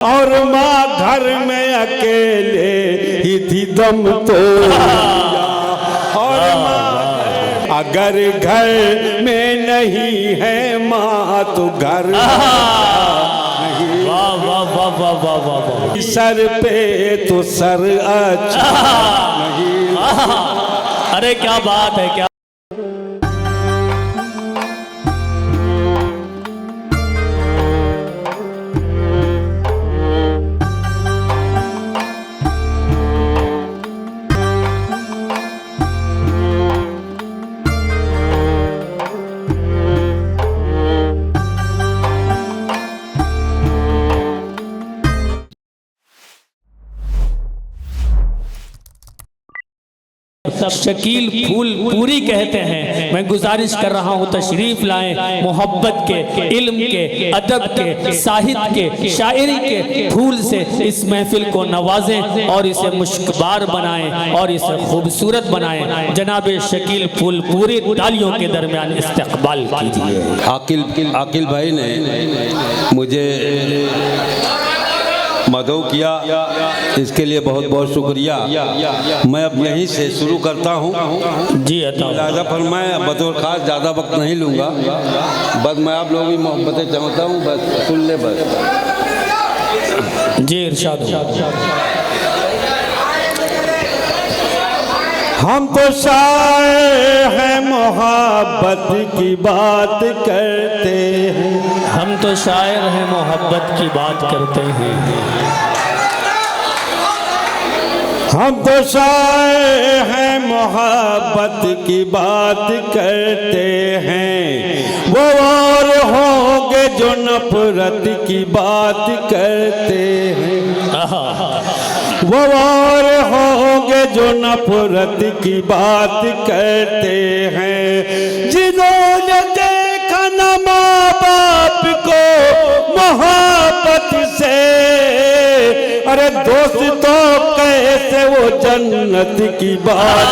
और माँ घर में अकेले ही थी दम तोड़ा। और माँ अगर घर में नहीं है माँ तो घर नहीं। वाह वाह वाह वाह वाह वाह वाह। सर पे तो सर अच्छा नहीं। अरे क्या बात है, क्या शकील फूल पूरी कहते हैं। मैं गुजारिश कर रहा हूँ तशरीफ लाएं, मोहब्बत के, इल्म के, अदब के, साहित्य के, शायरी के फूल से इस महफिल को नवाजें और इसे मुश्कबार बनाएं और इसे खूबसूरत बनाएं। जनाब शकील फूल पूरी तालियों के दरमियान इस्तकबाल कीजिए। आकिल भाई ने मुझे मदऊ किया, इसके लिए बहुत बहुत शुक्रिया। मैं अब यहीं से शुरू करता हूँ जी। लिहाजा फरमाए बतौर खास ज़्यादा वक्त नहीं लूँगा, बस मैं आप लोगों की मोहब्बतें चाहता हूँ, बस सुन ले बस जी। इरशाद। हम तो शायर हैं मोहब्बत की बात करते हैं। हम तो शायर हैं मोहब्बत की बात करते हैं। हम तो शायर हैं मोहब्बत की बात करते हैं। वो और होंगे जो नफरत की बात करते हैं। वो और होंगे जो नफरत की बात करते हैं। जिन्होंने देखा न माँ बाप को मोहब्बत से, अरे दोस्तों कैसे वो जन्नत की बात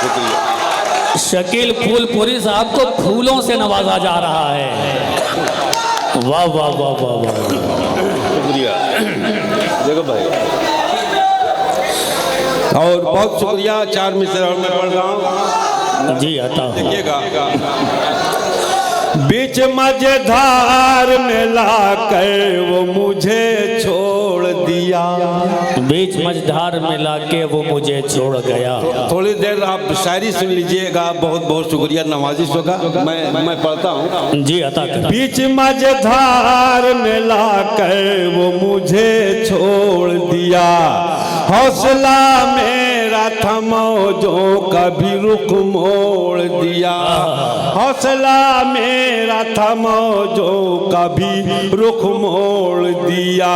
करते। शकील फूलपुरी साहब को फूलों से नवाजा जा रहा है। वाह वाह वाह वाह वाह। शुक्रिया देखो भाई, और बहुत शुक्रिया। 4 मिसरे और मैं पढ़ रहा हूँ जी। अता देखिएगा। बीच मझधार में लाकर वो मुझे छोड़ दिया। बीच मझधार में लाके वो मुझे छोड़ गया। थोड़ी देर आप शायरी सुन लीजिएगा। बहुत बहुत शुक्रिया, नवाजिश होगा। मैं पढ़ता हूँ जी। अता कर। बीच मझधार में लाकर वो मुझे छोड़ दिया। हौसला मेरा था मौजों का भी रुख मोड़ दिया। हौसला मेरा था मौजों का भी रुख मोड़ दिया।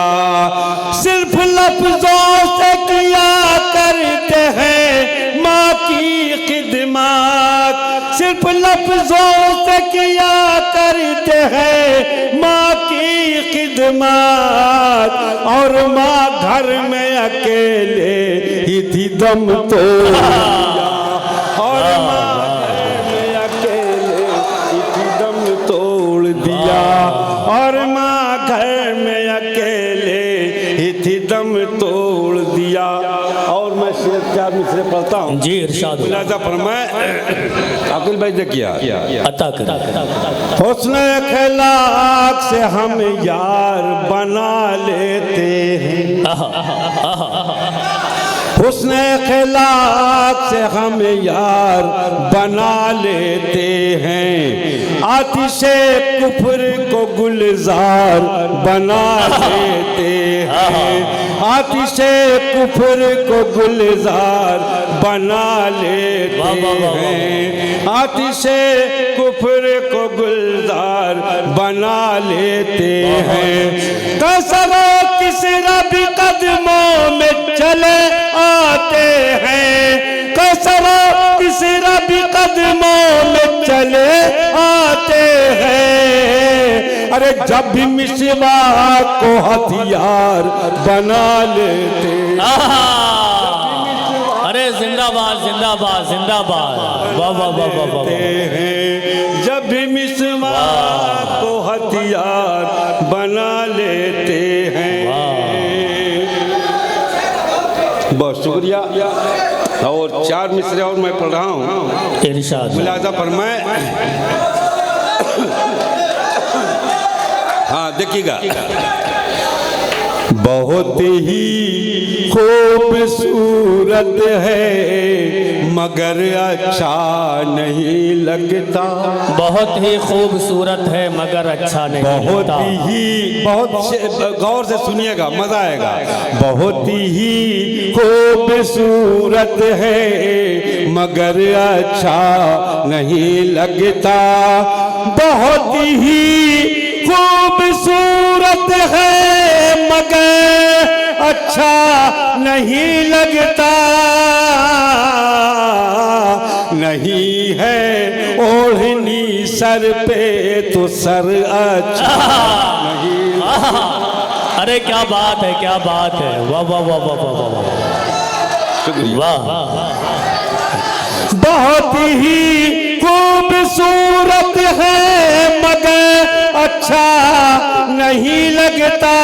सिर्फ लफ्जों से किया करते हैं माँ की खिदमत। सिर्फ लफ्जों से किया करते हैं माँ की खिदमत। और माँ घर में अकेले ही थी दम तोड़ा। और माँ घर में अकेले ही थी दम तोड़ दिया। और माँ घर में अकेले ही थी दम तोड़ दिया। और मैं शेर 4 मिसरे पढ़ता हूँ जी। इरशाद। लिहाजा फरमाए आकिल भाई देखिए। अता कर। हुस्न अखलाक से हम यार बना लेते हैं। हुस्न अखलाक से हम यार बना लेते हैं। आतिशे कुफ्र को गुलजार बना लेते हैं। आतिशे कुफ्र को गुलजार बना लेते हैं। आतिशे कुफ्र को गुलजार बना लेते हैं। कसरो किसरा भी कदमों में चले आते हैं। कसरो किसरा भी कदमों में चले आते हैं। अरे जब भी मिसवा को हथियार बना लेते। अरे जिंदाबाद जिंदाबाद जिंदाबाद। वाह वाह वाह वाह वाह। जब भी मिसवा को हथियार बना लेते हैं। बहुत शुक्रिया। और 4 मिसरे और मैं पढ़ रहा हूँ, इरशाद। मुलाजा फरमाए। हाँ देखिएगा। बहुत ही खूबसूरत है मगर अच्छा नहीं लगता। बहुत ही खूबसूरत है मगर अच्छा नहीं लगता। बहुत गौर से सुनिएगा, मजा आएगा। बहुत ही खूबसूरत है मगर अच्छा नहीं लगता। बहुत ही खूबसूरत है मगर अच्छा नहीं लगता। नहीं है ओढ़नी सर पे तो सर अच्छा नहीं। अरे क्या बात है, क्या बात है। वाह वाह वाह वाह वाह वाह वाह। बहुत ही खूबसूरत है मगर अच्छा नहीं लगता।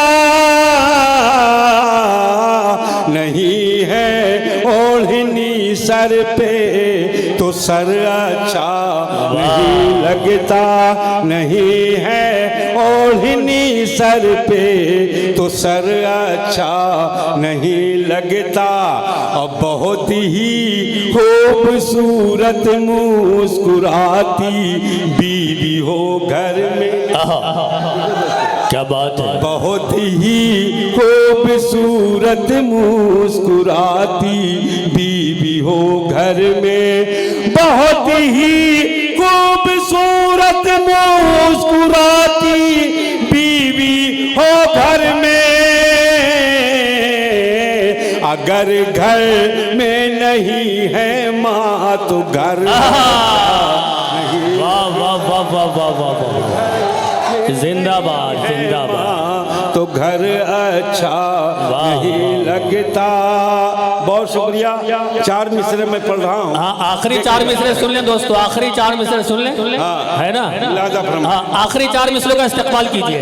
नहीं है ओढ़नी सर पे तो सर अच्छा नहीं लगता। नहीं है ओढ़नी सर पे तो सर अच्छा नहीं लगता। और बहुत ही खूबसूरत मुस्कुराती बीवी हो घर में। क्या बात है। बहुत ही खूबसूरत मुस्कुराती बीवी हो घर में। बहुत ही खूबसूरत मुस्कुराती बीवी हो घर में। अगर घर में नहीं है माँ तो घर नहीं। वाह वाह वाह वाह वाह वाह वाह। जिंदाबाद जिंदाबाद। तो घर अच्छा नहीं लगता। बहुत शुक्रिया। 4 मिसरे में पढ़ रहा हूँ। हाँ आखिरी 4 मिसरे सुन लें दोस्तों, आखिरी 4 मिसरे सुन लें, है ना। हाँ आखिरी 4 मिसरों का इस्तेमाल कीजिए।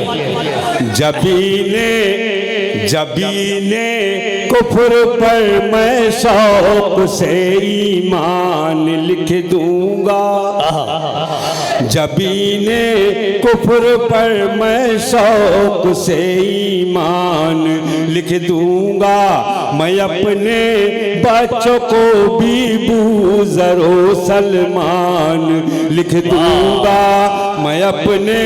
जबीने कुफ्र पर मैं शौक से ईमान लिख दूंगा। जबीने कुफ्र पर मैं शौक से ईमान लिख दूंगा। मैं अपने बच्चों को भी बूज़रो सलमान लिख दूंगा। मैं अपने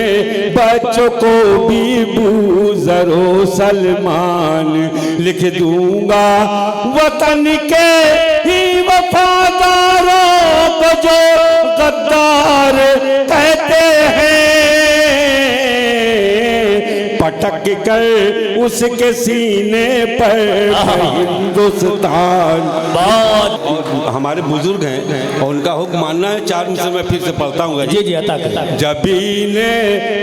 बच्चों को भी बूज़रो सलमान लिख दूंगा। वतन के ही वफादारों को जो गद्दार कहते हैं पटक कर उसके सीने पर हिंदुस्तान। और हमारे बुजुर्ग हैं और उनका हुक्म मानना है। 4 मिसरे में फिर से पढ़ता हूँ। जी जी अता कर। जबीने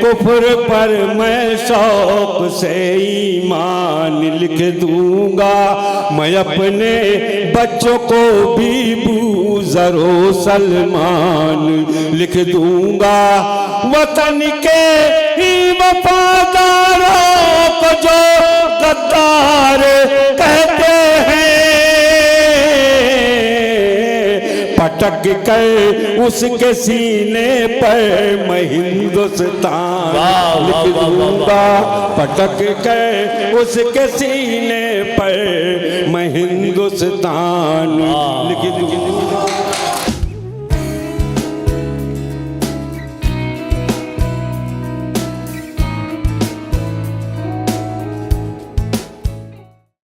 कुफ्र पर मैं शौक से ईमान लिख दूंगा। मैं अपने बच्चों को भी बूज़रो सलमान लिख दूंगा। वतन के ही वफादारों को जो गद्दार कहते हैं पटक कर उसके सीने पर मैं हिंदुस्तान लिख दूंगा। पटक कर उसके सीने पर मैं हिंदुस्तान लिख दूंगा।